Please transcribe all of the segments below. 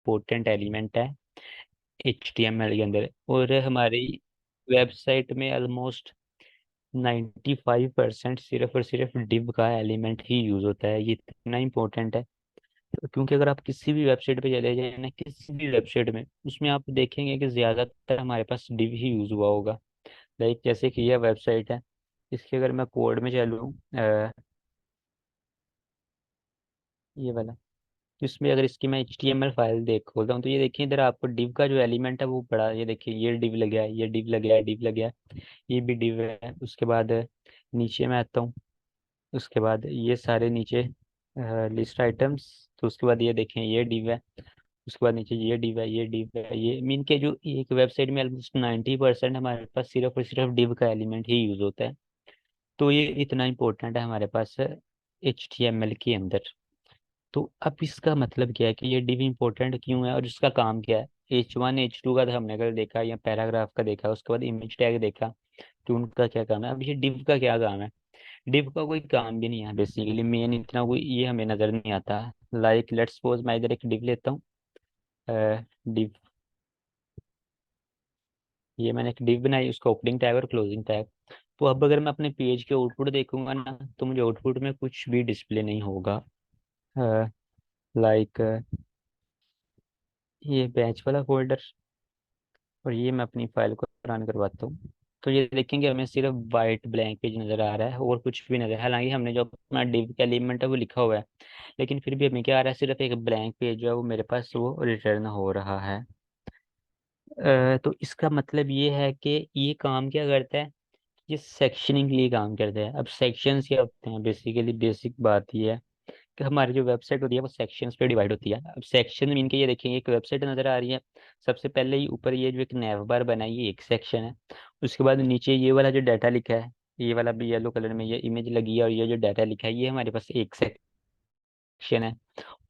Important element है HTML के अंदर। और हमारी वेबसाइट में ऑलमोस्ट 95% सिर्फ और सिर्फ डिव का एलिमेंट ही यूज होता है। ये इतना इम्पोर्टेंट है क्योंकि अगर आप किसी भी वेबसाइट पे चले जाए ना, किसी भी वेबसाइट में, उसमें आप देखेंगे कि ज्यादातर हमारे पास डिव ही यूज हुआ होगा। लाइक जैसे कि यह वेबसाइट है, इसके अगर मैं कोड में चलूँ, ये वाला, तो इसमें अगर इसकी मैं HTML फाइल देख खोलता हूँ तो ये देखिए इधर आपको डिव का जो एलिमेंट है वो बड़ा, ये देखिए ये डिव लग गया है, ये डिव लग गया है, डिव लग गया है, ये भी डिव है। उसके बाद नीचे में आता हूँ, उसके बाद ये सारे नीचे लिस्ट आइटम्स, तो उसके बाद ये देखें ये डिव है। उसके बाद नीचे ये डिव है, ये डिव है, ये मीन के जो एक वेबसाइट में ऑलमोस्ट 90% हमारे पास सिर्फ और सिर्फ डिव का एलिमेंट ही यूज होता है। तो ये इतना इंपॉर्टेंट है हमारे पास HTML के अंदर। तो अब इसका मतलब क्या है कि ये डिव इम्पोर्टेंट क्यों है और इसका काम क्या है। H1 H2 का तो हमने कल देखा, या पैराग्राफ का देखा, उसके बाद इमेज टैग देखा कि उनका क्या काम है। अब ये डिव का क्या काम है। डिव का कोई काम भी नहीं है बेसिकली, मेन इतना कोई ये हमें नजर नहीं आता। लाइक लेट्स सपोज मैं इधर एक डिव लेता हूँ, डिव, ये मैंने एक डिव बनाई, उसका ओपनिंग टैग और क्लोजिंग टैग। तो अब अगर मैं अपने पेज के आउटपुट देखूंगा ना, तो मुझे आउटपुट में कुछ भी डिस्प्ले नहीं होगा। लाइक ये बैच वाला फोल्डर, और ये मैं अपनी फाइल को रन करवाता हूँ, तो ये देखेंगे हमें सिर्फ वाइट ब्लैंक पेज नज़र आ रहा है और कुछ भी नजर, हालांकि हमने जो अपना डिव का एलिमेंट है वो लिखा हुआ है, लेकिन फिर भी हमें क्या आ रहा है, सिर्फ एक ब्लैंक पेज जो है वो मेरे पास वो रिटर्न हो रहा है। तो इसका मतलब ये है कि ये काम क्या करता है, ये सेक्शनिंग के लिए काम करता है। अब सेक्शंस क्या होते हैं, बेसिकली बेसिक बात ये है कि हमारी जो वेबसाइट होती है वो सेक्शंस पे डिवाइड होती है। अब सेक्शन मीन के ये देखिए एक वेबसाइट नजर आ रही है, सबसे पहले ही ऊपर ये जो एक नैव बार बना है ये एक सेक्शन है। उसके बाद नीचे ये वाला जो डाटा लिखा है, ये वाला भी येलो कलर में ये इमेज लगी है, और ये जो डाटा लिखा है ये हमारे पास एक सेक्शन है।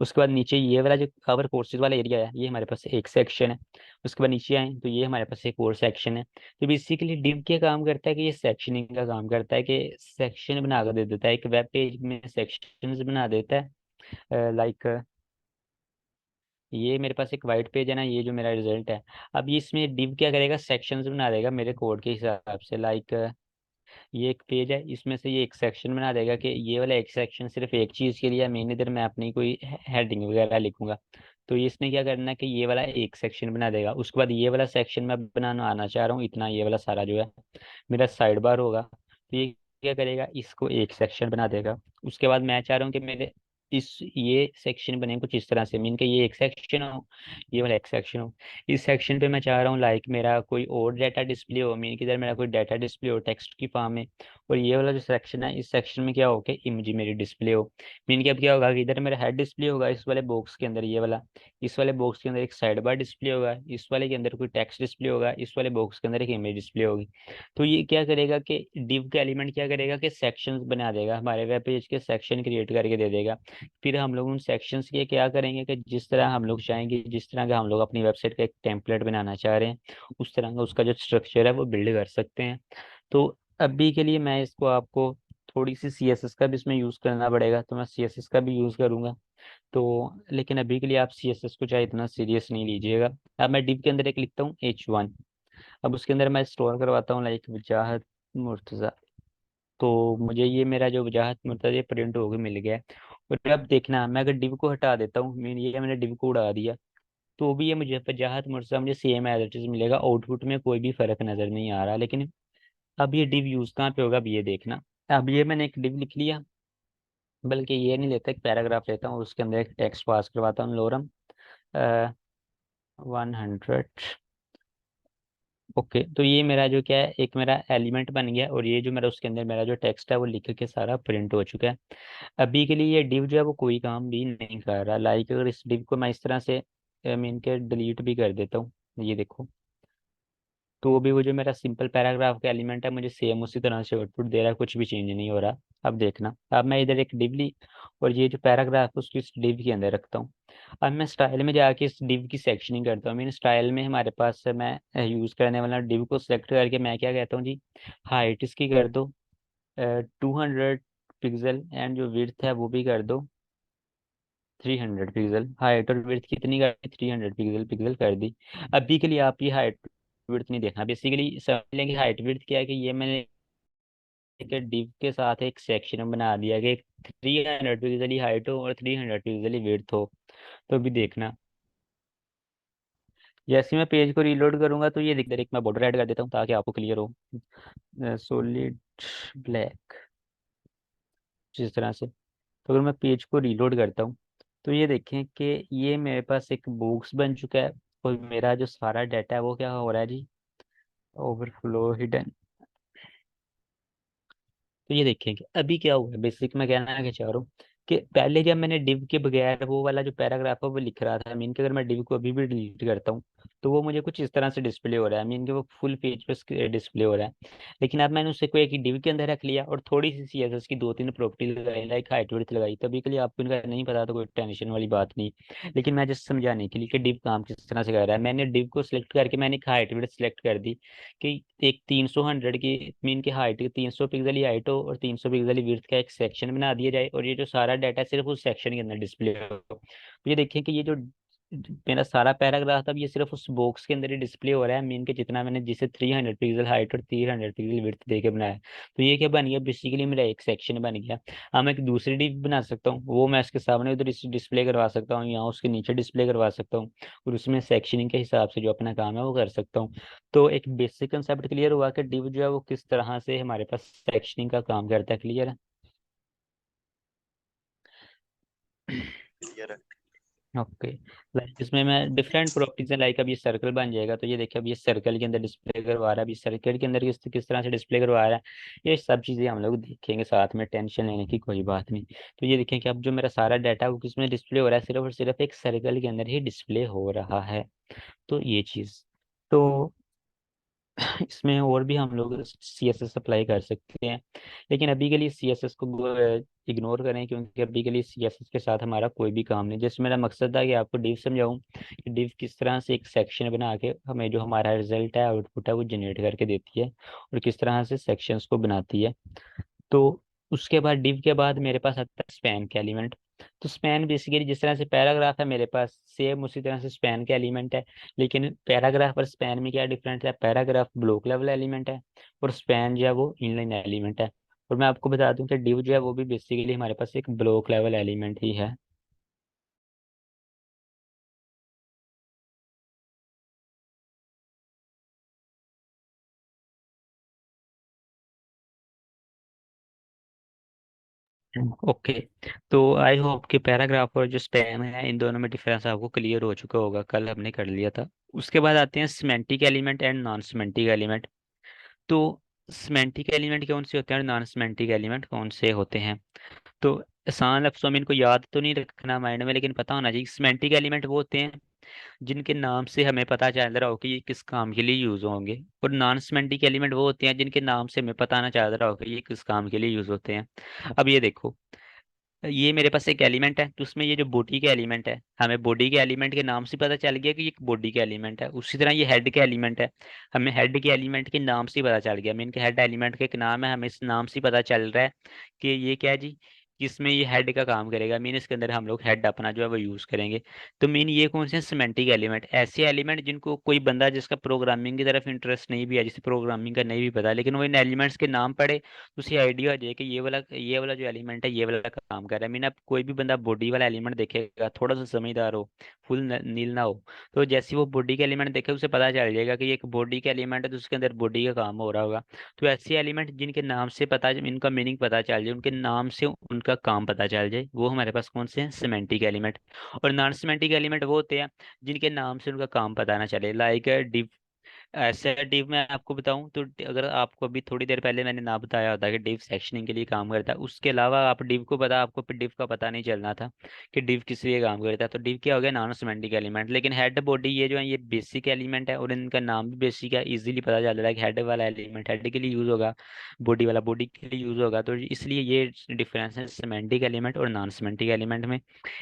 उसके बाद नीचे ये वाला जो कवर कोर्सेज वाला एरिया है ये हमारे पास एक सेक्शन है। उसके बाद नीचे आए तो ये हमारे पास एक और सेक्शन है। तो बेसिकली डिव क्या काम करता है कि ये सेक्शनिंग का काम करता है, कि सेक्शन बना कर दे देता है, एक वेब पेज में सेक्शंस बना देता है। लाइक ये मेरे पास एक वाइट पेज है ना, ये जो मेरा रिजल्ट है, अब ये इसमें डिव क्या करेगा, सेक्शंस बना देगा मेरे कोड के हिसाब से। लाइक ये एक पेज है, इसमें से ये एक सेक्शन बना देगा कि ये वाला एक सेक्शन सिर्फ एक चीज़ के लिए है, मैंने इधर मैं अपनी कोई हेडिंग वगैरह लिखूंगा। तो ये इसने क्या करना है कि ये वाला एक सेक्शन बना देगा। उसके बाद ये वाला सेक्शन मैं बनाना आना चाह रहा हूँ इतना, ये वाला सारा जो है मेरा साइड बार होगा, तो ये क्या करेगा, इसको एक सेक्शन बना देगा। उसके बाद मैं चाह रहा हूँ कि मेरे इस ये सेक्शन बने कुछ इस तरह से, मीन के ये एक सेक्शन हो, ये वाला एक सेक्शन हो। इस सेक्शन पे मैं चाह रहा हूँ लाइक मेरा कोई और डाटा डिस्प्ले हो, मीन की इधर मेरा कोई डाटा डिस्प्ले हो टेक्स्ट की फॉर्म में। और ये वाला जो सेक्शन है इस सेक्शन में क्या हो कि इमेज मेरी डिस्प्ले हो। मीन के अब क्या होगा कि इधर मेरा हेड डिस्प्ले होगा इस वाले बॉक्स के अंदर, ये वाला, इस वाले बॉक्स के अंदर एक साइड बार डिस्प्ले होगा, इस वाले के अंदर कोई टेक्स्ट डिस्प्ले होगा, इस वाले बॉक्स के अंदर एक इमेज डिस्प्ले होगी। तो ये क्या करेगा कि डिव का एलिमेंट क्या करेगा कि सेक्शंस बना देगा, हमारे वेब पेज के सेक्शन क्रिएट करके दे देगा। फिर हम लोग उन सेक्शंस के क्या करेंगे कि जिस तरह हम लोग चाहेंगे, जिस तरह का हम लोग अपनी वेबसाइट का एक टेम्पलेट बनाना चाह रहे हैं, उस तरह का उसका जो स्ट्रक्चर है वो बिल्ड कर सकते हैं। तो अभी के लिए मैं इसको आपको थोड़ी सी CSS का भी इसमें यूज़ करना पड़ेगा, तो मैं CSS का भी यूज़ करूँगा। तो लेकिन अभी के लिए आप CSS को चाहे इतना सीरियस नहीं लीजिएगा। अब मैं डिव के अंदर एक लिखता हूँ H1, अब उसके अंदर मैं स्टोर करवाता हूँ लाइक वजाहत मुर्तज़ा। तो मुझे ये मेरा जो वजाहत मुर्तज़ा ये प्रिंट होकर मिल गया है। और अब देखना मैं अगर डिव को हटा देता हूँ, मीन ये मैंने डिव को उड़ा दिया, तो भी ये मुझे वजाहत मुर्तज़ा मुझे सेम एज इट इज मिलेगा, आउटपुट में कोई भी फर्क नजर नहीं आ रहा। लेकिन अब ये डिव यूज कहाँ पे होगा, अब ये देखना। अब ये मैंने एक डिव लिख लिया, बल्कि ये नहीं लेता, एक पैराग्राफ लेता हूँ, उसके अंदर एक टेक्स्ट पास करवाता हूँ, लोरम 100। ओके, तो ये मेरा जो क्या है एक मेरा एलिमेंट बन गया, और ये जो मेरा उसके अंदर मेरा जो टेक्स्ट है वो लिख के सारा प्रिंट हो चुका है। अभी के लिए ये डिव जो है वो कोई काम भी नहीं कर रहा। लाइक अगर इस डिव को मैं इस तरह से मीन के डिलीट भी कर देता हूँ, ये देखो, तो भी वो जो मेरा सिंपल पैराग्राफ का एलिमेंट है मुझे सेम उसी तरह से आउटपुट दे रहा है, कुछ भी चेंज नहीं हो रहा। अब देखना, अब मैं इधर एक डिव ली और ये जो पैराग्राफ है उसको इस डिव के अंदर रखता हूँ। अब मैं स्टाइल में जाके इस डिव की सेक्शनिंग करता हूँ। मीन स्टाइल में हमारे पास मैं यूज करने वाला डिव को सेलेक्ट करके मैं क्या कहता हूँ जी, हाइट इसकी कर दो 200 पिक्सल, एंड जो विड्थ है वो भी कर दो 300 पिक्सल, हाइट और विड्थ कितनी कर दी, 300 पिक्सल पिक्सल कर दी। अभी के लिए आप ये हाइट विड्थ नहीं देखना, बेसिकली समझ लेंगे हाइट विड्थ क्या है, कि ये मैंने एक डिव के साथ एक सेक्शन बना दिया कि 300 पिक्सल ही हाइट हो और 300 पिक्सल ही विड्थ हो। तो अभी देखना, जैसे मैं पेज को रीलोड करूंगा तो ये दिख, एक मैं बॉर्डर ऐड कर देता हूँ ताकि आपको क्लियर हो, सॉलिड ब्लैक, जिस तरह से। तो अगर मैं पेज को रीलोड करता हूँ तो ये देखें कि ये मेरे पास एक बॉक्स बन चुका है, और मेरा जो सारा डाटा है वो क्या हो रहा है जी, ओवरफ्लो हिडन। तो ये देखें कि अभी क्या हुआ है, बेसिक मैं कहना क्या चाह रहा हूँ कि पहले जब मैंने डिव के बगैर वो वाला जो पैराग्राफ है वो लिख रहा था, मीन कि अगर मैं डिव को अभी भी डिलीट करता हूँ तो वो मुझे कुछ इस तरह से डिस्प्ले हो रहा है, मीन कि वो फुल पेज पे डिस्प्ले हो रहा है। लेकिन अब मैंने उसे कोई एक डिव के अंदर रख लिया और थोड़ी सी सीएसएस की दो तीन प्रॉपर्टी लगाई, लाइक हाइट विड्थ लगाई, तभी के लिए आपको इनका नहीं पता तो कोई टेंशन वाली बात नहीं। लेकिन मैं जस्ट समझाने के लिए कि डिव काम किस तरह से कर रहा है, मैंने डिव को सिलेक्ट करके मैंने एक हाइट विड्थ सिलेक्ट कर दी कि एक 300 की मीन की हाइट, 300 पिक्सल ही हाइट हो और 300 पिक्सल ही विड्थ का एक सेक्शन बना दिया जाए, और ये जो सारा डाटा सिर्फ उस सेक्शन के अंदर डिस्प्ले हो। तो ये देखिए कि ये जो मेरा सारा पैराग्राफ था ये सिर्फ उस बॉक्स के अंदर ही डिस्प्ले हो रहा है, मीन के जितना मैंने जिसे 300 पिक्सल हाइट और 300 पिक्सल विड्थ दे के बनाया। तो ये क्या बन गया, बेसिकली मेरा एक सेक्शन बन गया। हाँ, मैं एक दूसरी डिव बना सकता हूँ, वो मैं इसके सामने उधर डिस्प्ले करवा सकता हूँ, यहाँ उसके नीचे डिस्प्ले करवा सकता हूँ, और उसमें सेक्शनिंग के हिसाब से जो अपना काम है वो कर सकता हूँ। तो एक बेसिक कंसेप्ट क्लियर हुआ कि डिव जो है वो किस तरह से हमारे पास सेक्शनिंग का काम करता है, क्लियर है? क्लियर है। ओके। लाइक इसमें मैं डिफरेंट प्रॉपर्टीज है, लाइक अब ये सर्कल बन जाएगा तो ये देखिए अब ये सर्कल के अंदर डिस्प्ले करवा रहा है, अब ये सर्कल के अंदर किस किस तरह से डिस्प्ले करवा रहा है, ये सब चीज़ें हम लोग देखेंगे साथ में, टेंशन लेने की कोई बात नहीं। तो ये देखें कि अब जो मेरा सारा डाटा वो किसमें डिस्प्ले हो रहा है, सिर्फ और सिर्फ एक सर्कल के अंदर ही डिस्प्ले हो रहा है। तो ये चीज़, तो इसमें और भी हम लोग CSS अप्लाई कर सकते हैं, लेकिन अभी के लिए CSS को इग्नोर करें, क्योंकि अभी के लिए CSS के साथ हमारा कोई भी काम नहीं। जैसे मेरा मकसद था कि आपको डिव समझाऊं कि डिव किस तरह से एक सेक्शन बना के हमें जो हमारा रिजल्ट है, आउटपुट है, वो जनरेट करके देती है, और किस तरह से सेक्शंस को बनाती है। तो उसके बाद डिव के बाद मेरे पास आता है स्पैन का एलिमेंट। तो स्पैन बेसिकली जिस तरह से पैराग्राफ है मेरे पास, सेम उसी तरह से स्पैन का एलिमेंट है। लेकिन पैराग्राफ और स्पैन में क्या डिफरेंस है, पैराग्राफ ब्लॉक लेवल एलिमेंट है और स्पैन जो है वो इनलाइन एलिमेंट है। और मैं आपको बता दूं कि डिव जो है वो भी बेसिकली हमारे पास एक ब्लॉक लेवल एलिमेंट ही है। ओके। तो आई होप कि पैराग्राफ और जो स्पैन है इन दोनों में डिफरेंस आपको क्लियर हो चुका होगा, कल हमने कर लिया था। उसके बाद आते हैं semantic element and non semantic element. तो सिमेंटिक एलिमेंट कौन से होते हैं और नॉन सिमेंटिक एलिमेंट कौन से होते हैं? तो आसान लफ्ज़ों में इनको याद तो नहीं रखना माइंड में, लेकिन पता होना चाहिए। सिमेंटिक एलिमेंट वो होते हैं जिनके नाम से हमें पता चल रहा हो कि ये किस काम के लिए यूज होंगे, और नॉन सिमेंटिक एलिमेंट वो होते हैं जिनके नाम से हमें पता ना चल रहा हो कि ये किस काम के लिए यूज होते हैं। अब ये देखो, ये मेरे पास एक एलिमेंट है, तो उसमें ये जो बॉडी के एलिमेंट है, हमें बॉडी के एलिमेंट के नाम से पता चल गया कि ये बॉडी के एलिमेंट है। उसी तरह ये हेड के एलिमेंट है, हमें हेड के एलिमेंट के नाम से ही पता चल गया, मीन के हेड एलिमेंट का एक नाम है, हमें इस नाम से ही पता चल रहा है कि ये क्या है जी, किसमें ये हेड का काम करेगा, मीन इसके अंदर हम लोग हेड अपना जो है वो यूज करेंगे। तो मीन ये कौन से सिमेंटिक एलिमेंट, ऐसे एलिमेंट जिनको कोई बंदा जिसका प्रोग्रामिंग की तरफ इंटरेस्ट नहीं भी है, जिसे प्रोग्रामिंग का नहीं भी पता, लेकिन वो इन एलिमेंट्स के नाम पढ़े तो उसे आइडिया हो जाए कि ये वाला जो एलिमेंट है ये वाला काम कर रहा है। मीन अब कोई भी बंदा बॉडी वाला एलिमेंट देखेगा, थोड़ा सा समझदार हो, फुल नील ना हो, तो जैसे ही वो बॉडी के एलिमेंट देखे उसे पता चल जाएगा कि ये एक बॉडी का एलिमेंट है, तो उसके अंदर बॉडी का काम हो रहा होगा। तो ऐसे एलिमेंट जिनके नाम से पता, इनका मीनिंग पता चल जाए, उनके नाम से उनका काम पता चल जाए, वो हमारे पास कौन से हैं, सिमेंटिक एलिमेंट। और नॉन सिमेंटिक एलिमेंट वो होते हैं जिनके नाम से उनका काम पता ना चले, लाइक ऐसे डिव में आपको बताऊं तो अगर आपको अभी थोड़ी देर पहले मैंने ना बताया होता कि डिव सेक्शनिंग के लिए काम करता है, उसके अलावा आप डिव को पता, आपको डिव का पता नहीं चलना था कि डिव किस लिए काम करता है, तो डिव क्या हो गया, नॉन सिमेंटिक एलिमेंट। लेकिन हेड बॉडी ये जो है ये बेसिक एलिमेंट है, और इनका नाम भी बेसिक है, इजीली पता चल रहा है कि हेड वाला एलिमेंट हेड के लिए यूज होगा, बॉडी वाला बॉडी के लिए यूज होगा। तो इसलिए ये डिफरेंस है सिमेंटिक एलिमेंट और नॉन सिमेंटिक एलिमेंट में।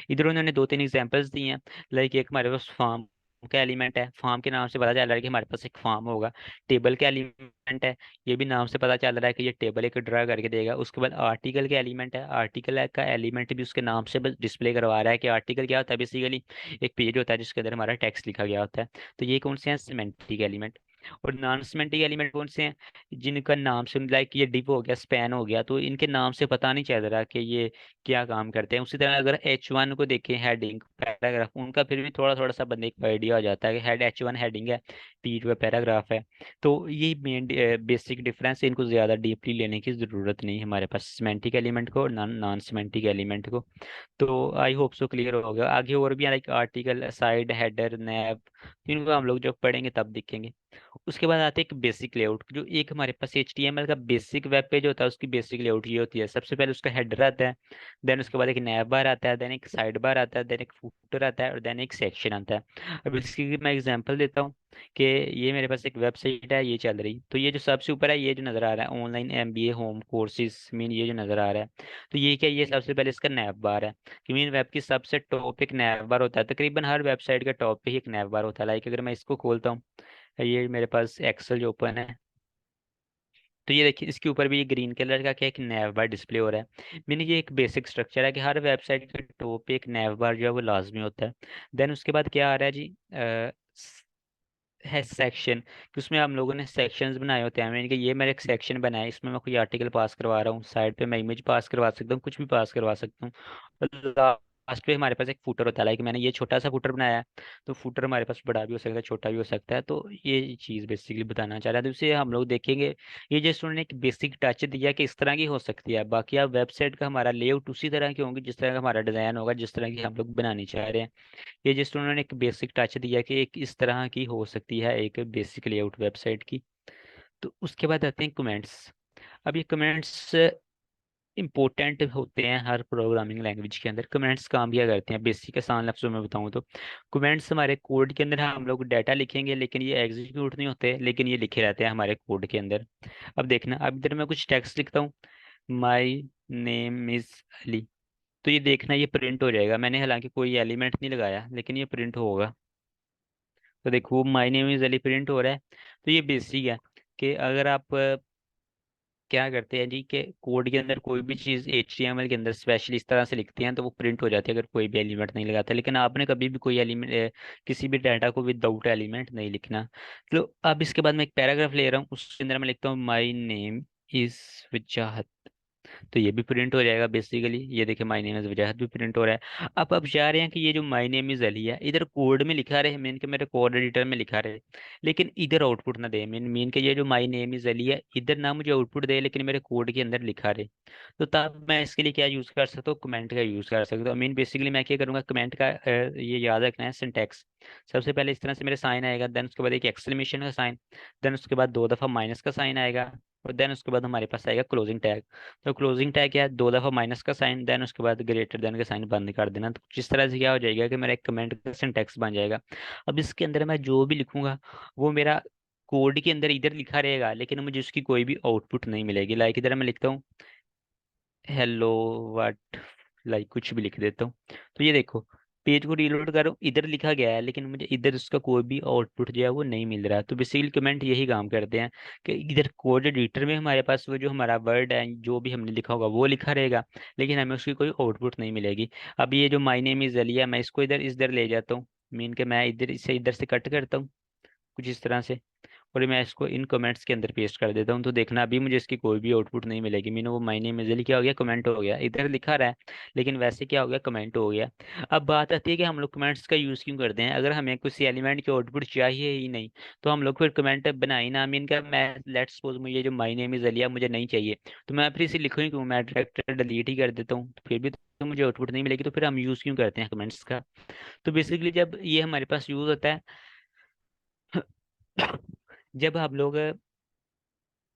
इधर उन्होंने दो तीन एग्जांपल्स दी हैं, लाइक एक हमारे पास फॉर्म का एलिमेंट है, फार्म के नाम से पता चल रहा है कि हमारे पास एक फार्म होगा। टेबल का एलिमेंट है, ये भी नाम से पता चल रहा है कि ये टेबल एक ड्रा करके देगा। उसके बाद आर्टिकल के एलिमेंट है, आर्टिकल का एलिमेंट भी उसके नाम से बस डिस्प्ले करवा रहा है कि आर्टिकल क्या होता है। बेसिकली एक पेज होता है जिसके अंदर हमारा टेक्स्ट लिखा गया होता है। तो ये कौन से हैं, सिमेंटिक एलिमेंट। और नॉन सिमेंटिक एलिमेंट कौन से हैं, जिनका नाम से लाइक ये डिव हो गया, स्पैन हो गया, तो इनके नाम से पता नहीं चल रहा कि ये क्या काम करते हैं। उसी तरह अगर H1 को देखें, हेडिंग पैराग्राफ, उनका फिर भी थोड़ा थोड़ा सा बंदे को आइडिया हो जाता है कि हेड H1 हेडिंग है, P2 पैराग्राफ है। तो ये मेन बेसिक डिफरेंस, इनको ज़्यादा डीपली लेने की ज़रूरत नहीं है हमारे पास, सिमेंटिक एलिमेंट को और नॉन नॉन सिमेंटिक एलिमेंट को। तो आई होप सो क्लियर हो गया। आगे और भी लाइक आर्टिकल, साइड, हेडर, नैब, इनको हम लोग जब पढ़ेंगे तब देखेंगे। उसके बाद आते हैं एक बेसिक लेआउट। जो एक हमारे पास HTML का बेसिक वेब पेज होता है, उसकी बेसिक लेआउट ये होती है। सबसे पहले उसका हेडर आता है, देन उसके बाद एक नैब बार आता है, देन एक साइड बार आता है, देन एक फूटर आता है, और देन एक सेक्शन आता है। अब इसकी मैं एग्जांपल देता हूँ कि ये मेरे पास एक वेबसाइट है, ये चल रही। तो ये जो सबसे ऊपर है, ये जो नज़र आ रहा है online MBA home courses mean, ये जो नज़र आ रहा है, तो ये क्या, ये सबसे पहले इसका नैब बार है। कि मीन वेब की सबसे टॉप एक नैब बार होता है, तकरीबन हर वेबसाइट का टॉप पे ही एक नैब बार होता है। लाइक अगर मैं इसको खोलता हूँ, ये मेरे पास एक्सेल जो ओपन है, तो ये देखिए इसके ऊपर भी ये ग्रीन कलर का क्या एक नैव बार डिस्प्ले हो रहा है। मैंने ये एक बेसिक स्ट्रक्चर है कि हर वेबसाइट के टॉप पे एक नैव बार जो है वो लाजमी होता है। देन उसके बाद क्या आ रहा है जी, है सेक्शन, कि उसमें हम लोगों ने सेक्शंस बनाए होते हैं। मैंने कि ये मेरा एक सेक्शन बनाया है, इसमें मैं कोई आर्टिकल पास करवा रहा हूँ, साइड पे मैं इमेज पास करवा सकता हूँ, कुछ भी पास करवा सकता हूँ। लास्ट पे हमारे पास एक फुटर होता है, लाइक मैंने ये छोटा सा फुटर बनाया है, तो फुटर हमारे पास बड़ा भी हो सकता है, छोटा भी हो सकता है। तो ये चीज़ बेसिकली बताना चाह रहा था, तो इसे हम लोग देखेंगे। ये जस्ट उन्होंने एक बेसिक टच दिया कि इस तरह की हो सकती है, बाकी आप वेबसाइट का हमारा लेआउट उसी तरह की होंगी जिस तरह का हमारा डिज़ाइन होगा, जिस तरह की हम लोग बनानी चाह रहे हैं। ये जस्ट उन्होंने एक बेसिक टच दिया कि एक इस तरह की हो सकती है एक बेसिक लेआउट वेबसाइट की। तो उसके बाद आते हैं कमेंट्स। अब ये कमेंट्स इंपॉर्टेंट होते हैं हर प्रोग्रामिंग लैंग्वेज के अंदर। कमेंट्स काम क्या करते हैं, बेसिक आसान लफ्जों में बताऊं तो, कमेंट्स हमारे कोड के अंदर हम लोग डाटा लिखेंगे, लेकिन ये एग्जीक्यूट नहीं होते, लेकिन ये लिखे रहते हैं हमारे कोड के अंदर। अब देखना, अब इधर मैं कुछ टेक्स्ट लिखता हूँ, माई नेम इज अली, तो ये देखना ये प्रिंट हो जाएगा। मैंने हालांकि कोई एलिमेंट नहीं लगाया, लेकिन ये प्रिंट होगा। तो देखो my name is Ali print हो रहा है। तो ये बेसिक है कि अगर आप क्या करते हैं जी, कि कोड के अंदर कोई भी चीज़ HTML के अंदर स्पेशली इस तरह से लिखते हैं तो वो प्रिंट हो जाती है अगर कोई भी एलिमेंट नहीं लगाता। लेकिन आपने कभी भी कोई एलिमेंट, किसी भी डाटा को विदाउट एलिमेंट नहीं लिखना। तो अब इसके बाद मैं एक पैराग्राफ ले रहा हूँ, उसके अंदर मैं लिखता हूँ माई नेम इज विजाहत, तो ये भी प्रिंट हो जाएगा बेसिकली। ये देखिए माय नेम इज वजाहत भी प्रिंट हो रहा है। अब आप चाह रहे हैं कि ये जो माय नेम इज अली है, इधर कोड में लिखा रहे, मीन के मेरे कोड एडिटर में लिखा रहे, लेकिन इधर आउटपुट ना दे। मीन मीन के ये जो माय नेम इज अली है, इधर ना मुझे आउटपुट दे, लेकिन मेरे कोड के अंदर लिखा रहे। तो तब मैं इसके लिए क्या यूज़ कर सकता हूँ, कमेंट का यूज़ कर सकता हूँ। मीन बेसिकली मैं क्या करूँगा, कमेंट का ये याद रखना है सिंटैक्स। सबसे पहले इस तरह से मेरे साइन आएगा, देन उसके बाद एक एक्सक्लेमेशन का साइन, देन उसके बाद 2 दफ़ा माइनस का साइन आएगा, और देन उसके बाद हमारे पास आएगा क्लोजिंग टैग। तो क्लोजिंग टैग क्या है, 2 दफ़ा माइनस का साइन, देन उसके बाद ग्रेटर देन का साइन बंद कर देना। तो जिस तरह से क्या हो जाएगा कि मेरा एक कमेंट का सिंटैक्स बन जाएगा। अब इसके अंदर मैं जो भी लिखूंगा वो मेरा कोड के अंदर इधर लिखा रहेगा, लेकिन मुझे उसकी कोई भी आउटपुट नहीं मिलेगी। लाइक इधर मैं लिखता हूँ हेलो व्हाट, लाइक कुछ भी लिख देता हूँ, तो ये देखो पेज को रीलोड करो, इधर लिखा गया है, लेकिन मुझे इधर उसका कोई भी आउटपुट जो है वो नहीं मिल रहा है। तो बेसिकली कमेंट यही काम करते हैं कि इधर कोड एडिटर में हमारे पास वो जो हमारा वर्ड है, जो भी हमने लिखा होगा वो लिखा रहेगा, लेकिन हमें उसकी कोई आउटपुट नहीं मिलेगी। अब ये जो माय नेम इज अलिया, मैं इसको इधर ले जाता हूँ, मीन के मैं इधर से कट करता हूँ कुछ इस तरह से, और मैं इसको इन कमेंट्स के अंदर पेस्ट कर देता हूँ। तो देखना अभी मुझे इसकी कोई भी आउटपुट नहीं मिलेगी। मैंने वो मायने में क्या हो गया, कमेंट हो गया, इधर लिखा रहा है, लेकिन वैसे क्या हो गया, कमेंट हो गया। अब बात आती है कि हम लोग कमेंट्स का यूज़ क्यों करते हैं। अगर हमें किसी एलिमेंट की आउटपुट चाहिए ही नहीं, तो हम लोग फिर कमेंट बनाई ना। मीन का मैं लेट्स सपोज मुझे जो माई नेम इज अलिया मुझे नहीं चाहिए, तो मैं फिर इसे लिखूँ ही क्यों, मैं डायरेक्ट डिलीट ही कर देता हूँ, तो फिर भी तो मुझे आउटपुट नहीं मिलेगी। तो फिर हम यूज़ क्यों करते हैं कमेंट्स का। तो बेसिकली जब ये हमारे पास यूज़ होता है जब हम लोग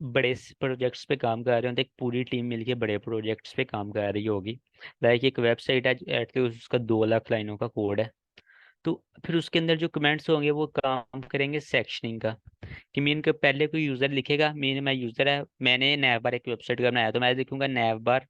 बड़े प्रोजेक्ट्स पे काम कर रहे होते हैं, एक पूरी टीम मिलके बड़े प्रोजेक्ट्स पे काम कर रही होगी। लाइक एक वेबसाइट है एटलीस्ट उसका 2 लाख लाइनों का कोड है, तो फिर उसके अंदर जो कमेंट्स होंगे वो काम करेंगे सेक्शनिंग का। कि मीन के पहले कोई यूज़र लिखेगा, मीन मैं यूज़र है, मैंने नैव बार एक वेबसाइट का बनाया, तो मैं लिखूंगा नैव बार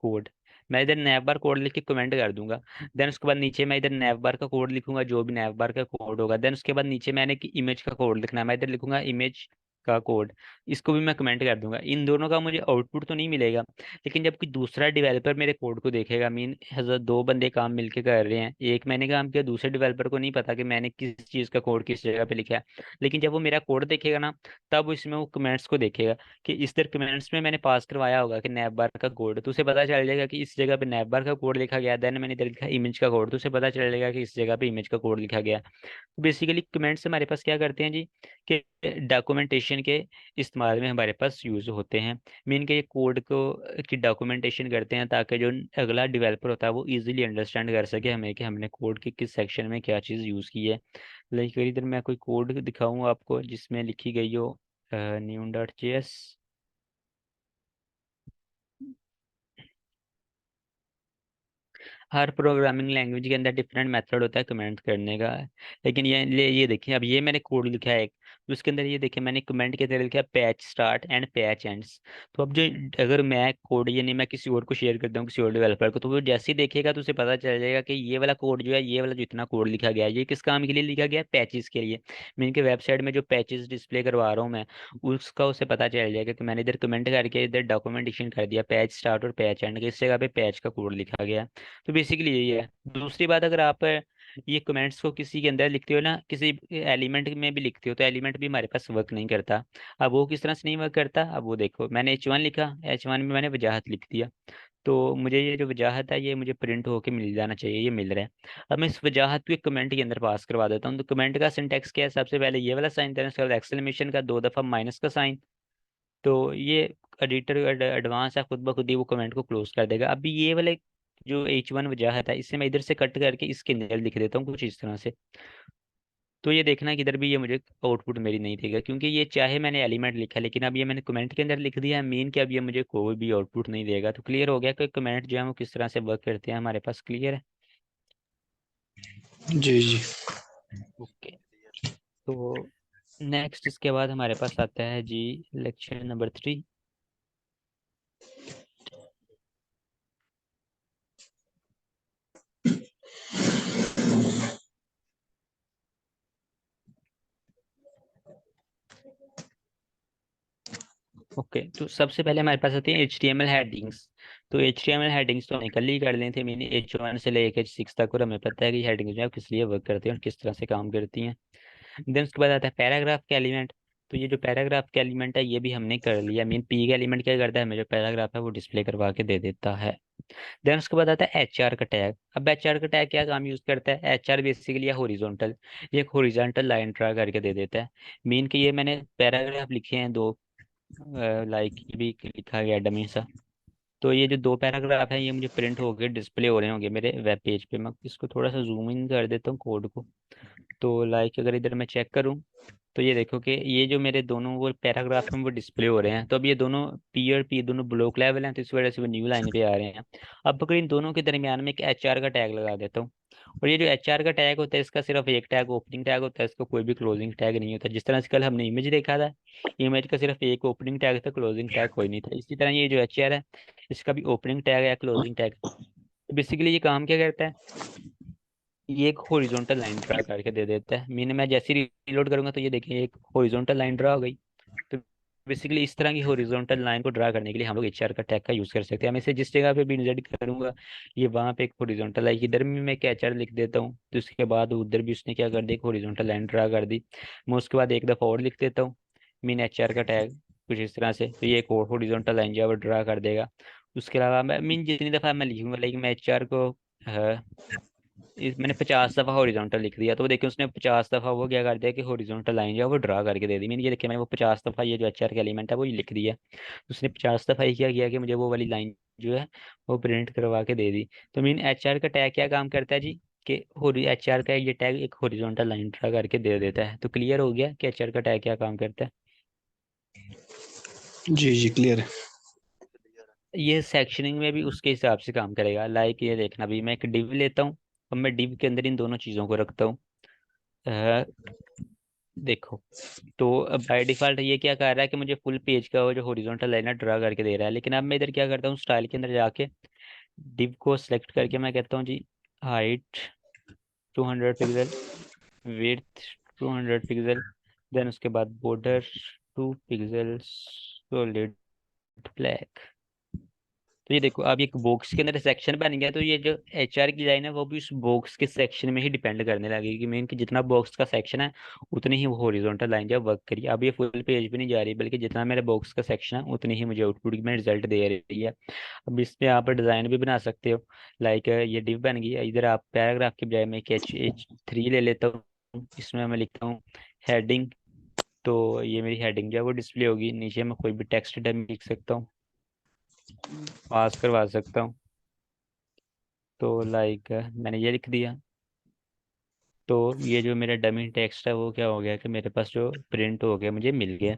कोड, मैं इधर नैव बार कोड लिख के कमेंट कर दूंगा। देन उसके बाद नीचे मैं इधर नैव बार का कोड लिखूंगा, जो भी नैव बार का कोड होगा। देन उसके बाद नीचे मैंने कि इमेज का कोड लिखना है, मैं इधर लिखूंगा इमेज का कोड। इसको भी मैं कमेंट कर दूंगा। इन दोनों का मुझे आउटपुट तो नहीं मिलेगा, लेकिन जब कोई दूसरा डेवलपर मेरे कोड को देखेगा, मीन दो बंदे काम मिलके कर रहे हैं, एक मैंने काम किया, दूसरे डेवलपर को नहीं पता कि मैंने किस चीज़ का कोड किस जगह पे लिखा है। लेकिन जब वो मेरा कोड देखेगा ना, तब इसमें वो कमेंट्स को देखेगा कि इस तरह कमेंट्स में मैंने पास करवाया होगा कि नैप बार का कोड, तो उसे पता चल जाएगा कि इस जगह पे नैप बार का कोड लिखा गया। देन मैंने इधर लिखा इमेज का कोड, तो उसे पता चल जाएगा कि इस जगह पे इमेज का कोड लिखा गया। तो बेसिकली कमेंट्स हमारे पास क्या करते हैं जी, कि डॉक्यूमेंटेशन के इस्तेमाल में हमारे पास यूज होते हैं। मीन के ये कोड को की डॉक्यूमेंटेशन करते हैं, ताकि जो अगला डेवलपर होता है वो इजीली अंडरस्टैंड कर सके हमें कि हमने कोड के किस सेक्शन में क्या चीज़ यूज़ की है। लाइक इधर मैं कोई कोड दिखाऊंगा आपको जिसमें लिखी गई हो new.js। हर प्रोग्रामिंग लैंग्वेज के अंदर डिफरेंट मेथड होता है कमेंट करने का। लेकिन ये देखिए, अब ये मैंने कोड लिखा है एक, तो उसके अंदर ये देखिए मैंने कमेंट के तरह लिखा है patch start and patch ends. तो अब जो, अगर मैं कोड ये नहीं मैं किसी और को शेयर करता हूँ, किसी और डेवलपर को, तो वो जैसे ही देखेगा तो उसे पता चल जाएगा कि ये वाला कोड जो है, ये वाला जो इतना कोड लिखा गया है, ये किस काम के लिए लिखा गया है, पैचेस के लिए। मैं इनके वेबसाइट में जो पैचेस डिस्प्ले करवा रहा हूँ मैं, उसका उसे पता चल जाएगा कि मैंने इधर कमेंट करके इधर डॉक्यूमेंटेशन कर दिया पैच स्टार्ट और पैच एंड, इस जगह पे पैच का कोड लिखा गया है। तो बेसिकली यही है। दूसरी बात, अगर आप ये कमेंट्स को किसी के अंदर लिखते हो ना, किसी एलिमेंट में भी लिखते हो, तो एलिमेंट भी हमारे पास वर्क नहीं करता। अब वो किस तरह से नहीं वर्क करता, अब वो देखो, मैंने H1 लिखा, H1 में मैंने वजाहत लिख दिया, तो मुझे ये जो वजाहत है ये मुझे प्रिंट होके मिल जाना चाहिए, ये मिल रहा है। अब मैं इस वजाहत को एक कमेंट के अंदर पास करवा देता हूँ। तो कमेंट का सिंटेक्स क्या है, सबसे पहले ये वाला साइन देना, उसके बाद एक्सक्लेमेशन का 2 दफ़ा माइनस का साइन। तो ये एडिटर एडवांस है, खुद ब खुद ही वो कमेंट को क्लोज कर देगा। अभी ये वाले जो H1 वजाहत है, इससे मैं इधर से कट करके इसके अंदर लिख देता हूँ कुछ इस तरह से। तो ये देखना कि इधर भी ये मुझे आउटपुट मेरी नहीं देगा, क्योंकि ये चाहे मैंने एलिमेंट लिखा, लेकिन अब ये मैंने कमेंट के अंदर लिख दिया है मेन के, अब ये मुझे कोई भी आउटपुट नहीं देगा। तो क्लियर हो गया कि कमेंट जो है वो किस तरह से वर्क करते हैं हमारे पास, क्लियर है। जी जी। ओके। तो नेक्स्ट इसके बाद हमारे पास आता है जी लेक्चर नंबर 3। ओके, तो सबसे पहले हमारे पास आती है HTML हेडिंग्स। तो HTML हेडिंग्स तो हमने कल ही कर ली थी, मैंने H1 से लेकर H6 तक, और हमें पता है कि हेडिंग्स जो है किस लिए वर्क करती हैं और किस तरह से काम करती हैं। देन उसके बाद आता है पैराग्राफ के एलिमेंट। तो ये जो पैराग्राफ के एलिमेंट है ये भी हमने कर लिया। मीन पी का एलिमेंट क्या करता है, हमें जो पैराग्राफ है वो डिस्प्ले करवा के दे देता है। देन उसके बाद आता है HR का टैग। अब HR का टैग क्या काम यूज करता है, HR बेसिकली है हॉरिजॉन्टल, ये एक हॉरिजॉन्टल लाइन ड्रा करके दे देता है। मीन कि ये मैंने पैराग्राफ लिखे हैं दो, लाइक ये भी लिखा गया डमी सा। तो ये जो दो पैराग्राफ है ये मुझे प्रिंट होके डिस्प्ले हो रहे होंगे मेरे वेब पेज पे। मैं इसको थोड़ा सा जूम इन कर देता हूँ कोड को। तो लाइक अगर इधर मैं चेक करूँ, तो ये देखो कि ये जो मेरे दोनों वो पैराग्राफ हैं वो डिस्प्ले हो रहे हैं। तो अब ये दोनों पी और पी दोनों ब्लॉक लेवल हैं, तो इस वजह से वो न्यू लाइन पे आ रहे हैं। अब अगर इन दोनों के दरमियान में एक HR का टैग लगा देता हूँ, और ये जो HR का टैग होता है इसका सिर्फ एक टैग ओपनिंग टैग होता है, इसका कोई भी क्लोजिंग टैग नहीं होता। जिस तरह से कल हमने इमेज देखा था, इमेज का सिर्फ एक ओपनिंग टैग था, क्लोजिंग टैग कोई नहीं था। इसी तरह ये जो HR है, इसका भी ओपनिंग टैग है, क्लोजिंग टैग। बेसिकली ये काम क्या करता है, ये एक हॉरिजॉन्टल लाइन ड्रा करके दे देता है। मीन मैं जैसे ही रीलोड करूंगा तो ये देखिए एक हॉरिजॉन्टल लाइन ड्रा हो गई। तो बेसिकली इस तरह की हॉरिजॉन्टल लाइन को ड्रा करने के लिए हम लोग HR का टैग का यूज कर सकते हैं। मैं इसे जिस जगह पे भी इंसर्ट करूंगा, ये वहां पे एक हॉरिजॉन्टल लाइन, इधर भी मैं एक HR लिख देता हूँ, तो उसके बाद उधर भी उसने क्या कर दिया, एक हॉरिजॉन्टल लाइन ड्रा कर दी। मैं उसके बाद एक दफा और लिख देता हूँ मीन HR का टैग कुछ इस तरह से, तो ये एक और हॉरिजॉन्टल लाइन जो है वो ड्रा कर देगा। उसके अलावा मैं मीन जितनी दफा मैं लिखूंगा, लेकिन मैं HR को मैंने 50 दफा हॉरिजॉन्टल लिख दिया, तो वो देखिए उसने 50 दफा वो क्या कर दिया कि हॉरिजॉन्टल लाइन जो है वो ड्रा करके दे दी। मैंने ये देखिए मैंने वो 50 दफा ये जो HR का एलिमेंट है वो लिख दिया। उसने 50 दफा ये क्या किया कि मुझे वो वाली लाइन जो है वो प्रिंट करवा के दे दी। तो मीन HR का टैग क्या काम करता है जी, कि HR का ये टैग एक हॉरिजॉन्टल लाइन ड्रा करके दे देता है। तो क्लियर हो गया कि HR का टैग क्या काम करता है। जी जी, क्लियर है। ये सेक्शनिंग में भी उसके हिसाब से काम करेगा। लाइक ये देखना भी, मैं एक डिव लेता हूँ, अब मैं डिव के अंदर इन दोनों चीज़ों को रखता हूँ। देखो, तो अब बाय डिफॉल्ट ये क्या कर रहा है कि मुझे फुल पेज का वो जो हॉरिजॉन्टल लाइन ड्रा करके दे रहा है। लेकिन अब मैं इधर क्या करता हूँ, स्टाइल के अंदर जाके डिव को सिलेक्ट करके मैं कहता हूँ जी height 200 pixel, width 200 pixel, then उसके बाद बॉर्डर 2 पिक्सल, सॉलिड ब्लैक। तो ये देखो अब एक बॉक्स के अंदर सेक्शन बन गया, तो ये जो एचआर की लाइन है वो भी उस बॉक्स के सेक्शन में ही डिपेंड करने लगेगी। मीन कि जितना बॉक्स का सेक्शन है उतनी ही वो हॉरिजॉन्टल लाइन जब वर्क करिए। अब ये फुल पेज पे नहीं जा रही, बल्कि जितना मेरे बॉक्स का सेक्शन है उतनी ही मुझे आउटपुट में रिजल्ट दे रही है। अब इसमें आप डिज़ाइन भी बना सकते हो। लाइक ये डिव बन गई है, इधर आप पैराग्राफ के बजाय मैं H3 ले लेता हूँ, इसमें मैं लिखता हूँ हेडिंग। तो ये मेरी हेडिंग जो है वो डिस्प्ले होगी, नीचे मैं कोई भी टेक्स्ट लिख सकता हूँ, पास करवा सकता हूँ। तो लाइक मैंने ये लिख दिया, तो ये जो मेरा डमी टेक्स्ट है वो क्या हो गया कि मेरे पास जो प्रिंट हो गया, मुझे मिल गया।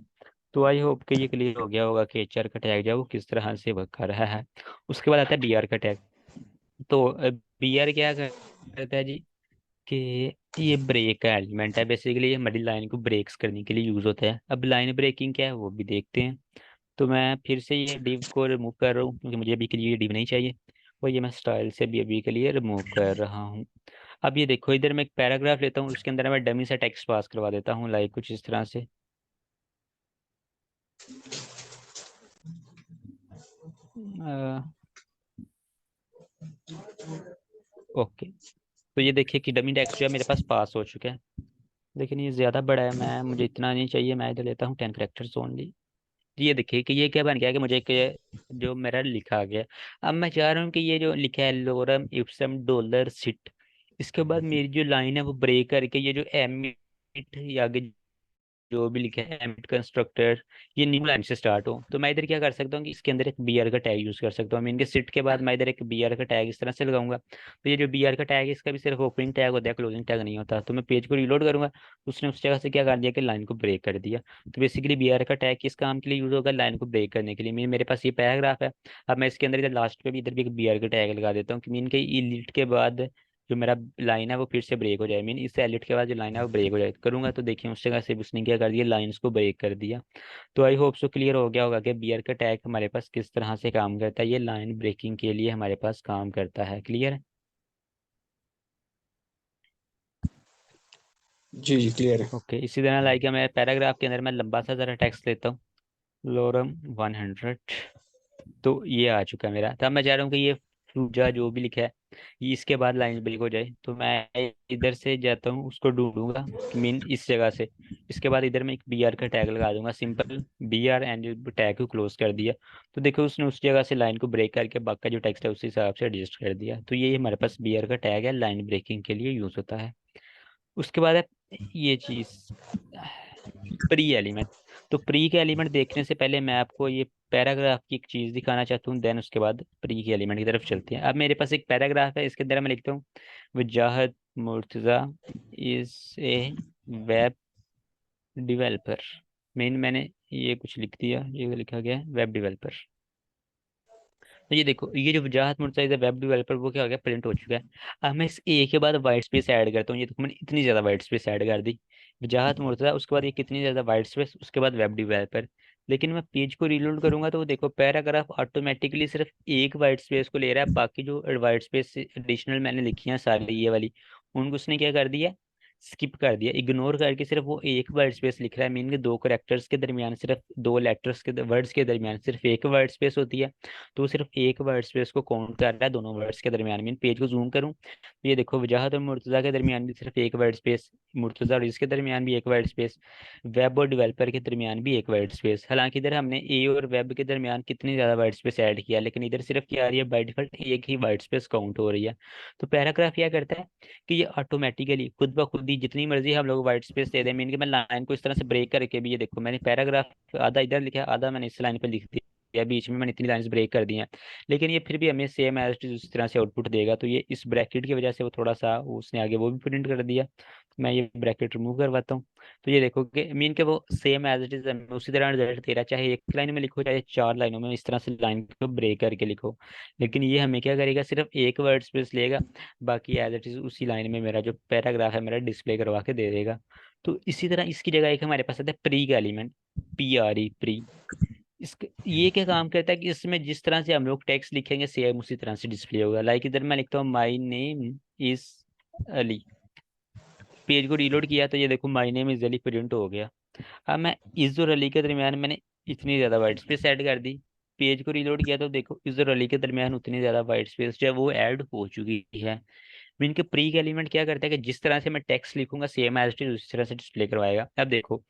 तो आई होप कि ये क्लियर हो गया होगा कि एचआर का टैग जो है वो किस तरह से वर्क कर रहा है। उसके बाद आता है बीआर का टैग। तो बीआर क्या करता है जी कि ये ब्रेक का एलिमेंट है, बेसिकली ये हमारी लाइन को ब्रेक्स करने के लिए यूज होता है। अब लाइन ब्रेकिंग क्या है वो भी देखते हैं। तो मैं फिर से ये डिव को रिमूव कर रहा हूँ क्योंकि मुझे अभी के लिए ये डिव नहीं चाहिए, और ये मैं स्टाइल से भी अभी के लिए रिमूव कर रहा हूँ। अब ये देखो इधर मैं एक पैराग्राफ लेता हूँ, उसके अंदर मैं डमी से टेक्स्ट पास करवा देता हूँ, लाइक कुछ इस तरह से। ओके, तो ये देखिए कि डमी टेक्स्ट जो है मेरे पास पास हो चुका है, लेकिन ये ज़्यादा बड़ा है, मैं मुझे इतना नहीं चाहिए, मैं इधर लेता हूँ 10 कैरेक्टर्स ओनली। ये देखिए कि ये क्या बन गया कि मुझे एक जो मेरा लिखा गया। अब मैं चाह रहा हूँ कि ये जो लिखा है लोरम इप्सम डॉलर सिट, इसके बाद मेरी जो लाइन है वो ब्रेक करके ये जो एमिट या आगे जो भी लिखा है एमिट कंस्ट्रक्टर, ये न्यू लाइन से स्टार्ट हो। तो मैं इधर क्या कर सकता हूँ कि इसके अंदर एक बी आर का टैग यूज कर सकता हूँ। मैं इनके सिट के बाद मैं इधर एक बी आर का टैग इस तरह से लगाऊंगा। तो ये जो बी आर का टैग है इसका भी सिर्फ ओपनिंग टैग होता है, क्लोजिंग टैग नहीं होता। तो मैं पेज को रीलोड करूंगा तो उसने उस जगह से क्या कर दिया कि लाइन को ब्रेक कर दिया। तो बेसिकली बी आर का टैग किस काम के लिए यूज होगा, लाइन को ब्रेक करने के लिए। मेरे पास ये पैराग्राफ है, अब मैं इसके अंदर इधर लास्ट पे भी इधर भी एक बी आर का टैग लगा देता हूँ कि मीन के इलिट के बाद जो मेरा लाइन है वो फिर से ब्रेक हो जाए। मीन इस एलिट के बाद जो लाइन है वो ब्रेक हो जाए करूंगा, तो देखिए उस जगह से भी उसने क्या कर दिया, लाइंस को ब्रेक कर दिया। तो आई होप सो क्लियर हो गया होगा कि बियर का टैग हमारे पास किस तरह से काम करता है, ये लाइन ब्रेकिंग के लिए हमारे पास काम करता है। क्लियर है? जी जी क्लियर है। ओके, इसी तरह लाइक मैं पैराग्राफ के अंदर मैं लंबा सा जरा टेक्स्ट लेता हूँ, लोरम 100। तो ये आ चुका है मेरा। तब मैं चाह रहा हूँ कि ये फ्रूजा जो भी लिखा है ये इसके बाद लाइन ब्रेक हो जाए, तो मैं इधर से जाता हूँ उसको ढूंढूंगा मीन इस जगह से। इसके बाद इधर मैं एक बी आर का टैग लगा दूंगा, simple B R, and tag को क्लोज कर दिया। तो देखो उसने उस जगह से लाइन को ब्रेक करके बाकी का जो टेक्स्ट है उस हिसाब से एडजस्ट कर दिया। तो ये हमारे पास बी आर का टैग है, लाइन ब्रेकिंग के लिए यूज होता है। उसके बाद है ये चीज प्री एलिमेंट। तो प्री के एलिमेंट देखने से पहले मैं आपको ये पैराग्राफ की एक चीज दिखाना चाहता हूँ, देन उसके बाद प्री के एलिमेंट की तरफ चलते हैं। अब मेरे पास एक पैराग्राफ है, इसके अंदर मैं लिखता हूँ वजाहत Murtaza is a web developer. मैंने ये कुछ लिख दिया, ये लिखा गया है वेब डेवलपर। तो ये देखो ये जो वजाहत मुर्तजा वेब डेवलपर वो क्या हो गया, प्रिंट हो चुका है। अब मैं इस ए के बाद वाइट स्पेस ऐड करता हूँ, ये देखो मैंने इतनी ज्यादा वाइट स्पेस ऐड कर दी। वजाहत मुर्तजा, उसके बाद ये कितनी ज्यादा वाइट स्पेस, उसके बाद वेब डेवलपर। लेकिन मैं पेज को रीलोड करूंगा तो वो देखो पैराग्राफ ऑटोमेटिकली सिर्फ एक वाइट स्पेस को ले रहा है, बाकी जो वाइट स्पेस एडिशनल मैंने लिखी है सारी ये वाली, उनको उसने क्या कर दिया, स्किप कर दिया, इग्नोर करके सिर्फ वो एक वर्ड स्पेस लिख रहा है। मीन के दो करेक्टर्स के दरमियान, सिर्फ दो लेटर्स के वर्ड्स के दरमियान सिर्फ एक वर्ड स्पेस होती है। तो वो सिर्फ एक वर्ड स्पेस को काउंट कर रहा है दोनों वर्ड्स के दरमियान। मीन पेज को जूम करूँ तो ये देखो वजाहत और मुर्तज़ा के दरमियान भी सिर्फ एक वर्ड स्पेस, मुर्तज़ा और इसके दरमियान भी एक वर्ड स्पेस, वेब और डेवलपर के दरमियान भी एक वर्ड स्पेस। हालांकि इधर हमने ए और वेब के दरमियान कितनी ज़्यादा वर्ड स्पेस ऐड किया, लेकिन इधर सिर्फ क्या आ रही है, बाई डिफॉल्ट एक ही वर्ड स्पेस काउंट हो रही है। तो पैराग्राफ क्या करता है कि ये ऑटोमेटिकली खुद ब खुद ही जितनी मर्जी हम लोग वाइट स्पेस दे दें। मीन कि मैं लाइन को इस तरह से ब्रेक करके भी, ये देखो मैंने पैराग्राफ आधा इधर लिखा है, आधा मैंने इस लाइन पे लिख दिया, बीच में मैंने इतनी लाइंस ब्रेक कर दी हैं, लेकिन ये फिर भी हमें सेम एज इट इज उसी तरह से आउटपुट देगा। तो ये इस ब्रैकेट की वजह से वो थोड़ा सा उसने आगे वो भी प्रिंट कर दिया। मैं ये ब्रैकेट रिमूव करवाता हूँ। तो ये देखो कि मीन के वो सेम एज इट इज हमें उसी तरह रिजल्ट दे रहा है, चाहे एक लाइन में लिखो चाहे चार लाइनों में, इस तरह से लाइन को ब्रेक करके लिखो। लेकिन ये हमें क्या करेगा, सिर्फ एक वर्ड स्पेस लेगा, बाकी एज इट इज उसी लाइन में मेरा जो पैराग्राफ है मेरा डिस्प्ले करवा के दे देगा। तो इसी तरह इसकी जगह एक हमारे पास आता है प्री का element, P R E pre. ये क्या काम करता है कि इसमें जिस तरह से हम लोग टेक्स्ट लिखेंगे सेम उसी तरह से डिस्प्ले होगा। लाइक इधर मैं लिखता हूँ my name is Ali, page को रीलोड किया तो ये देखो my name is Ali print हो गया। अब मैं इस और अली के दरमियान मैंने इतनी ज्यादा वाइट स्पेस ऐड कर दी, पेज को रीलोड किया तो देखो इस और अली के दरमियान उतनी ज्यादा वाइट स्पेस जो है वो ऐड हो चुकी है। मैं इनके प्री के एलिमेंट क्या करता है कि जिस तरह से मैं टेक्स्ट लिखूंगा सेम एज इट इज उसी तरह से डिस्प्ले करवाएगा। अब देखो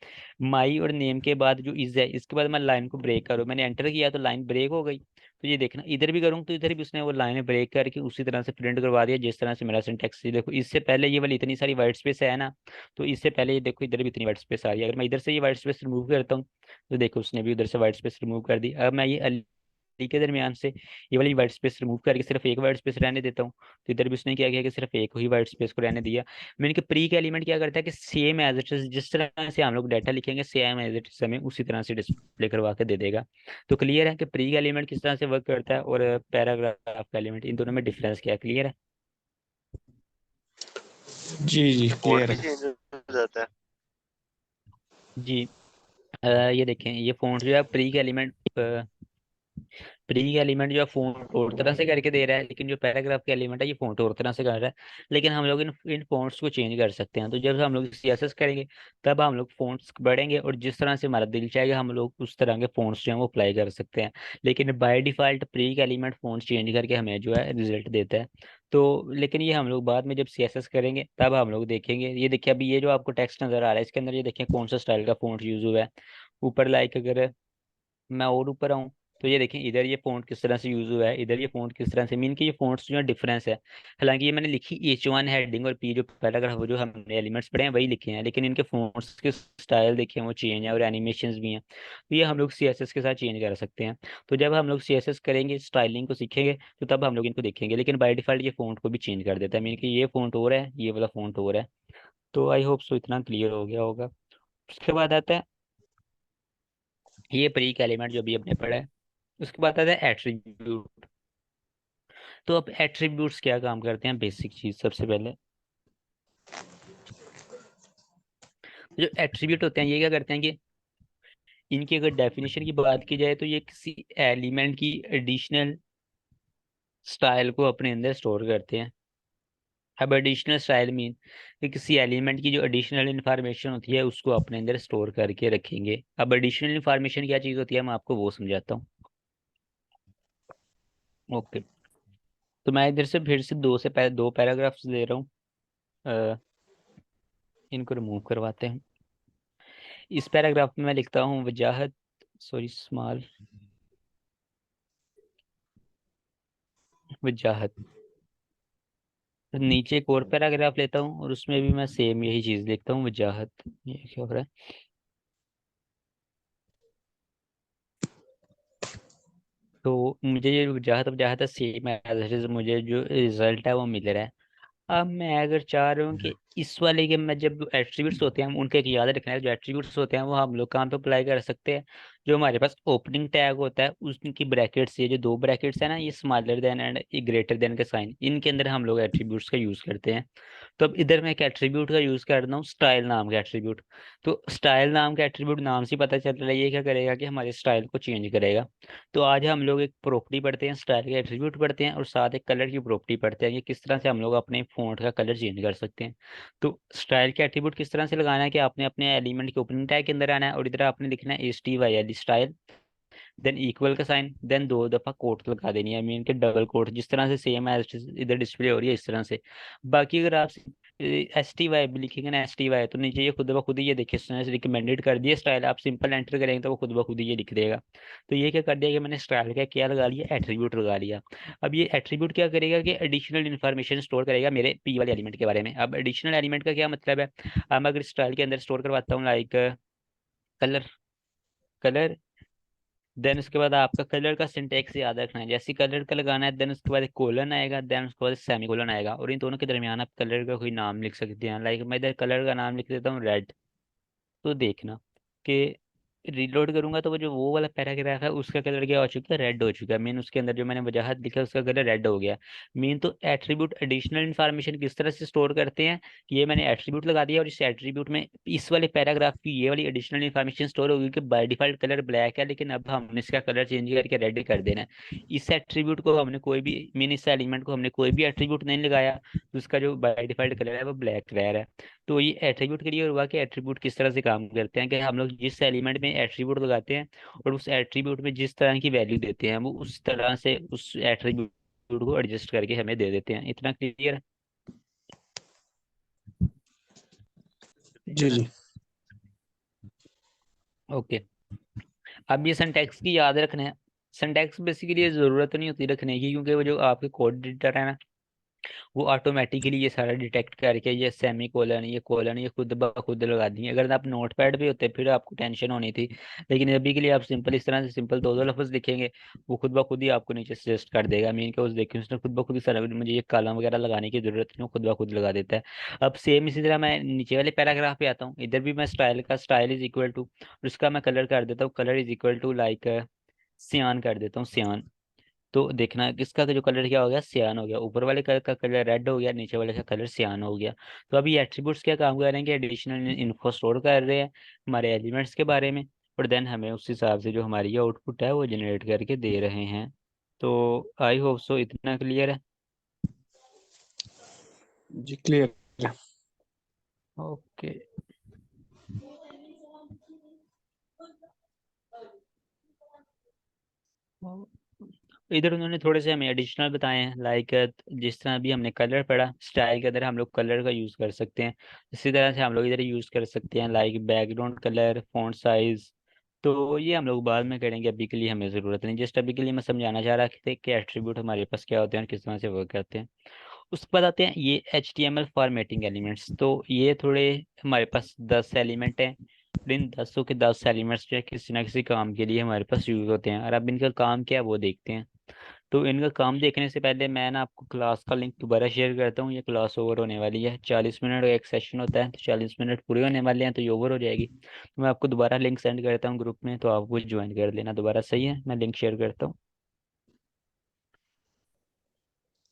माई और नेम के बाद जो इज है इसके बाद मैं लाइन को ब्रेक करूँ, मैंने एंटर किया तो लाइन ब्रेक हो गई। तो ये देखना इधर भी करूँ तो इधर भी उसने वो लाइन ब्रेक करके उसी तरह से प्रिंट करवा दिया जिस तरह से मेरा सिंटेक्स। देखो इससे पहले ये वाली इतनी सारी वाइट स्पेस है ना, तो इससे पहले ये देखो इधर भी इतनी वाइट स्पेस आ रही है। अगर मैं इधर से ये वाइट स्पेस रिमूव करता हूँ तो देखो उसने भी उधर से वाइट स्पेस रिमूव कर दी। अब मैं ये के दरमियान से ये वाली वाइट स्पेस रिमूव करके सिर्फ एक वाइट स्पेस रहने देता हूँ, तो इधर भी उसने क्या किया कि सिर्फ एक ही वाइट स्पेस को रहने दिया। मैंने कि प्री का एलिमेंट क्या करता है कि सेम एज इट इज जिस तरह से हम लोग डाटा लिखेंगे सेम एज इट इज हमें उसी तरह से डिस्प्ले करवा के दे देगा। तो क्लियर है कि प्री का एलिमेंट किस तरह से वर्क करता है और पैराग्राफ का एलिमेंट, इन दोनों में डिफरेंस क्या है, क्लियर है? जी जी कोड क्लियर भी है। चेंज हो जाता है। जी। ये देखें ये फ़ॉन्ट जो है प्री के एलिमेंट, प्री का एलिमेंट जो है फ़ॉन्ट और तरह से करके दे रहा है, लेकिन जो पैराग्राफ का एलिमेंट है ये फ़ॉन्ट और तरह से कर रहा है। लेकिन हम लोग इन फ़ॉन्ट्स को चेंज कर सकते हैं। तो जब हम लोग सीएसएस करेंगे तब हम लोग फ़ॉन्ट्स बढ़ेंगे और जिस तरह से हमारा दिल चाहेगा हम लोग उस तरह के फ़ॉन्ट्स जो है वो अप्लाई कर सकते हैं। लेकिन बाय डिफ़ॉल्ट प्री का एलिमेंट फ़ॉन्ट चेंज करके हमें जो है रिजल्ट देता है। तो लेकिन ये हम लोग बाद में जब सीएसएस करेंगे तब हम लोग देखेंगे। ये देखिए अभी ये जो आपको टेक्स्ट नज़र आ रहा है इसके अंदर ये देखिए कौन सा स्टाइल का फ़ॉन्ट यूज़ हुआ है। ऊपर लाइक अगर मैं और ऊपर आऊँ तो ये देखें इधर ये फ़ॉन्ट किस तरह से यूज़ हुआ है, इधर ये फ़ॉन्ट किस तरह से, मीन कि ये फ़ॉन्ट्स जो है डिफरेंस है। हालांकि ये मैंने लिखी H1 हेडिंग और P जो पैराग्राफ जो हमने एलिमेंट्स पढ़े हैं वही लिखे हैं, लेकिन इनके फ़ॉन्ट्स के स्टाइल देखें वो चेंज है और एनिमेशंस भी हैं। तो ये हम लोग CSS के साथ चेंज कर सकते हैं। तो जब हम लोग CSS करेंगे स्टाइलिंग को सीखेंगे तो तब हम लोग इनको देखेंगे। लेकिन बाय डिफ़ॉल्ट ये फ़ॉन्ट को भी चेंज कर देता है, मीन कि ये फ़ॉन्ट और है ये वाला फ़ॉन्ट और है। तो आई होप सो इतना क्लियर हो गया होगा। उसके बाद आता है ये प्री का एलिमेंट जो भी हमने पढ़ा है। उसके बाद आता है एट्रीब्यूट। तो अब एट्रीब्यूट्स क्या काम करते हैं, बेसिक चीज सबसे पहले जो एट्रीब्यूट होते हैं ये क्या करते हैं कि इनकी अगर डेफिनेशन की बात की जाए तो ये किसी एलिमेंट की एडिशनल स्टाइल को अपने अंदर स्टोर करते हैं। अब एडिशनल स्टाइल मीन कि किसी एलिमेंट की जो एडिशनल इंफॉर्मेशन होती है उसको अपने अंदर स्टोर करके रखेंगे। अब एडिशनल इंफॉर्मेशन क्या चीज़ होती है मैं आपको वो समझाता हूँ। ओके, तो मैं इधर से फिर से दो पैराग्राफ्स दे रहा हूँ। अ, इनको रिमूव करवाते हैं। इस पैराग्राफ में मैं लिखता हूँ वजाहत, सॉरी स्मॉल, वजाहत। तो नीचे एक और पैराग्राफ लेता हूँ और उसमें भी मैं सेम यही चीज लिखता हूँ वजाहत। ये क्या हो रहा है? तो मुझे ये वजाहत वजाहत सेम है, मुझे जो रिजल्ट है वो मिल रहा है। अब मैं अगर चाह रहा हूँ कि इस वाले के मैं जब एट्रीब्यूट्स होते हैं उनका एक याद रखना है, जो एट्रीब्यूट्स होते हैं वो हम लोग कहाँ पे अप्लाई कर सकते हैं। जो हमारे पास ओपनिंग टैग होता है उसकी ब्रैकेट्स, ये जो दो ब्रैकेट्स है ना ये smaller than and greater than का साइन, इनके अंदर हम लोग एट्रीब्यूट्स का यूज करते हैं। तो अब इधर मैं एक एट्रीब्यूट का यूज कर रहा हूँ स्टाइल नाम का एट्रीब्यूट। तो स्टाइल नाम का एट्रीब्यूट नाम से ही पता चल रहा है ये क्या करेगा कि हमारे स्टाइल को चेंज करेगा। तो आज हम लोग एक प्रॉपर्टी पढ़ते हैं, स्टाइल के एट्रीब्यूट पढ़ते हैं और साथ एक कलर की प्रॉपर्टी पढ़ते हैं कि किस तरह से हम लोग अपने फ़ॉन्ट का कलर चेंज कर सकते हैं। तो स्टाइल के एट्रीब्यूट किस तरह से लगाना है कि आपने अपने एलिमेंट के ओपनिंग टैग के अंदर आना है और इधर आपने लिखना है STYL स्टाइल, देन इक्वल का साइन, देन दो दफा कोट लगा देनी है, मीन के डबल कोट जिस तरह से सेम एज इधर डिस्प्ले हो रही है इस तरह से। बाकी अगर आप STY भी लिखेंगे ना STY तो नीचे ये खुद ब खुद ही ये देखिए इसने रिकमेंडेड कर दिया स्टाइल, आप सिंपल एंटर करेंगे तो वो खुद ब खुद ही ये लिख देगा। तो ये क्या कर दिया कि मैंने स्टाइल का क्या लगा लिया, एट्रीब्यूट लगा लिया। अब ये एट्रीब्यूट क्या करेगा कि एडिशनल इन्फॉर्मेशन स्टोर करेगा मेरे P वाले एलिमेंट के बारे में। अब एडिशनल एलिमेंट का क्या मतलब है, अब मैं अगर स्टाइल के अंदर स्टोर करवाता हूँ लाइक कलर, कलर, देन उसके बाद आपका कलर का सिंटेक्स याद रखना है। जैसे कलर का लगाना है देन उसके बाद एक कोलन आएगा, देन उसके बाद सेमी कोलन आएगा और इन दोनों के दरमियान आप कलर का कोई नाम लिख सकते हैं। लाइक मैं इधर कलर का नाम लिख देता हूँ रेड। तो देखना कि रीलोड करूंगा तो वो वाला पैराग्राफ है उसका कलर क्या हो चुका है, रेड हो चुका है। मीन उसके अंदर जो मैंने वजाहत लिखा है उसका कलर रेड हो गया। मीन तो एट्रीब्यूट एडिशनल इन्फॉर्मेशन किस तरह से स्टोर करते हैं, ये मैंने एट्रीब्यूट लगा दिया और इस एट्रीब्यूट में इस वाले पैराग्राफ की ये वाली एडिशनल इन्फॉर्मेशन स्टोर होगी कि बाय डिफॉल्ट कलर ब्लैक है, लेकिन अब हमने इसका कलर चेंज करके रेड कर देना है। इस एट्रीब्यूट को हमने कोई भी, मीन इस एलिमेंट को हमने कोई भी एट्रीब्यूट नहीं लगाया, तो उसका जो बाय डिफॉल्ट कलर है वो ब्लैक कलर है। तो ये एट्रीब्यूट के लिए हुआ कि एट्रीब्यूट किस तरह से काम करते हैं, कि हम लोग जिस एलिमेंट में एट्रीब्यूट लगाते हैं और उस एट्रीब्यूट में जिस तरह की वैल्यू देते हैं वो उस तरह से उस एट्रीब्यूट को एडजस्ट करके हमें दे देते हैं। इतना क्लियर है? जी जी। ओके। अब ये सिंटैक्स की याद रखना है। सिंटैक्स बेसिकली ये जरूरत नहीं होती रखने की, क्योंकि वो जो आपके कोड एडिटर है ना, वो ऑटोमेटिकली ये सारा डिटेक्ट करके ये सेमी कोलन ये कोलन ये खुद ब खुद लगा दिए। अगर आप नोट पैड पे होते फिर आपको टेंशन होनी थी, लेकिन अभी के लिए आप सिंपल इस तरह से सिंपल दो दो लफ्ज लिखेंगे, वो खुद ब खुद ही आपको नीचे सजेस्ट कर देगा। मीन के उस देखिए उसने खुद ब खुद ही सारा, मुझे ये कॉलम वगैरह लगाने की जरूरत नहीं, वो खुद ब खुद लगा देता है। अब सेम इसी तरह मैं नीचे वाले पैराग्राफ पे आता हूँ। इधर भी मैं स्टाइल का स्टाइल इज इक्वल टू, उसका मैं कलर कर देता हूँ, colour is equal to like cyan कर देता हूँ, सियान। तो देखना किसका जो कलर क्या हो गया, सियान हो गया। ऊपर वाले कलर का कलर रेड हो गया, नीचे वाले का कलर सियान हो गया। तो अभी एट्रीब्यूट्स क्या काम कर रहे हैं कि एडिशनल इन्फो स्टोर कर रहे हैं हमारे एलिमेंट्स के बारे में, और देन हमें उस हिसाब से जो हमारी आउटपुट है वो जनरेट करके दे रहे हैं। तो आई होप सो इतना क्लियर है। जी क्लियर है। ओके। इधर उन्होंने थोड़े से हमें एडिशनल बताए हैं, लाइक जिस तरह अभी हमने कलर पढ़ा, स्टाइल के अंदर हम लोग कलर का यूज़ कर सकते हैं। इसी तरह से हम लोग इधर यूज़ कर सकते हैं like background colour, font size. तो ये हम लोग बाद में करेंगे, अभी के लिए हमें ज़रूरत नहीं। जस्ट अभी के लिए मैं समझाना चाह रहा था कि एट्रीब्यूट हमारे पास क्या होते हैं और किस तरह से वर्क करते हैं। उसके बाद आते हैं ये HTML फॉर्मेटिंग एलिमेंट्स। तो ये थोड़े, हमारे पास 10 एलिमेंट हैं और इन 10 के 10 एलिमेंट्स जो है किसी ना किसी काम के लिए हमारे पास यूज होते हैं, और अब इनका काम क्या है वो देखते हैं। तो इनका काम देखने से पहले मैं ना आपको क्लास का लिंक दोबारा शेयर करता हूँ। ये क्लास ओवर होने वाली है, 40 मिनट का एक सेशन होता है, तो 40 मिनट पूरे होने वाले हैं, तो ये ओवर हो जाएगी। तो मैं आपको दोबारा लिंक सेंड करता हूँ ग्रुप में, तो आप वो ज्वाइन कर लेना दोबारा। सही है, मैं लिंक शेयर करता हूँ।